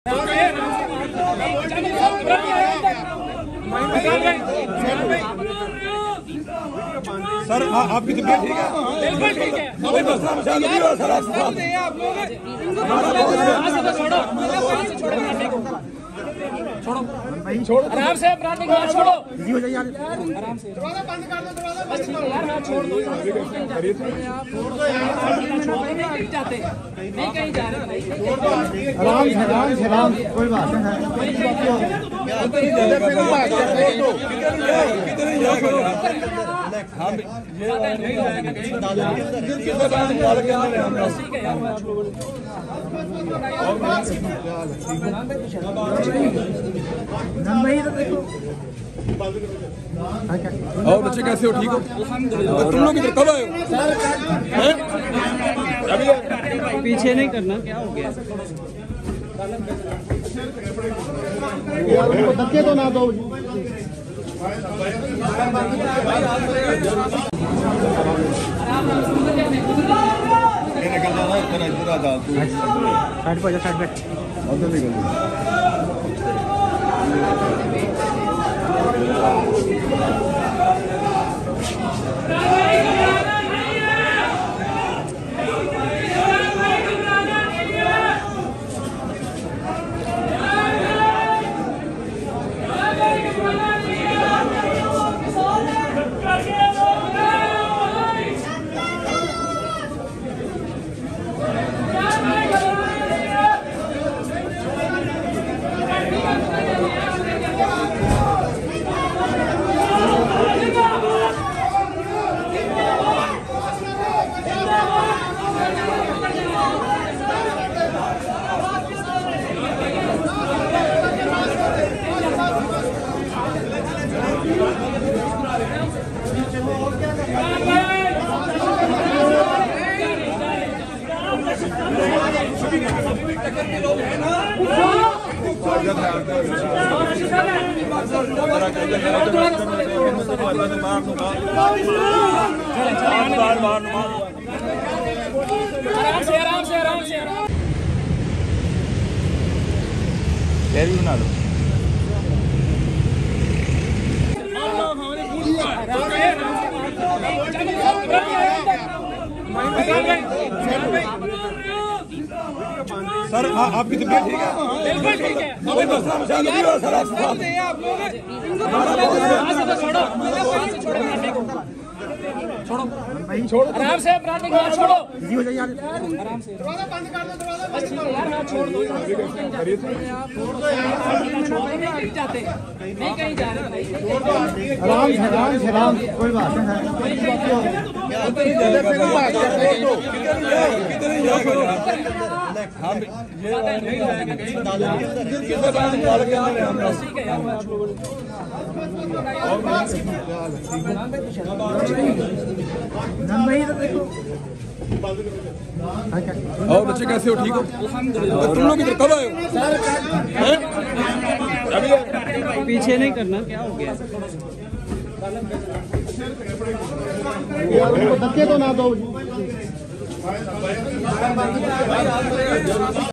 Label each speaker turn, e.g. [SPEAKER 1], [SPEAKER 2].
[SPEAKER 1] Sir आपकी तबीयत ठीक है?
[SPEAKER 2] बिल्कुल ठीक है। छोड़ो छोड़ो आराम से अपराधी को छोड़ो
[SPEAKER 1] बिजी हो जाइए
[SPEAKER 2] आराम से दरवाजा बंद कर दो दरवाजा बस ठीक है यार हाथ छोड़ दो नहीं जाते नहीं कहीं जा रहे भाई
[SPEAKER 1] आराम से कोई बात नहीं और बच्चे कैसे हो? ठीक हो? तुम लोग इधर कब आए हो?
[SPEAKER 3] पीछे नहीं करना, क्या हो गया?
[SPEAKER 1] उनको धक्के तो ना दो।
[SPEAKER 3] साइड पे साइड पे
[SPEAKER 2] आराम से
[SPEAKER 1] बना लो। सर आपकी तबीयत ठीक है?
[SPEAKER 2] बिल्कुल ठीक है। छोड़ो छोड़ो आराम से अपराधी को छोड़ो
[SPEAKER 1] बिजी हो जाइए
[SPEAKER 2] आराम से दरवाजा बंद कर दो दरवाजा बस ठीक है यार हाथ छोड़ दो नहीं जाते नहीं कहीं जा रहे भाई
[SPEAKER 1] आराम से कोई बात नहीं और बच्चे कैसे हो? ठीक हो? तुम लोग इधर कब आए हो?
[SPEAKER 3] पीछे नहीं करना, क्या हो गया?
[SPEAKER 1] उनको धक्के तो ना दो।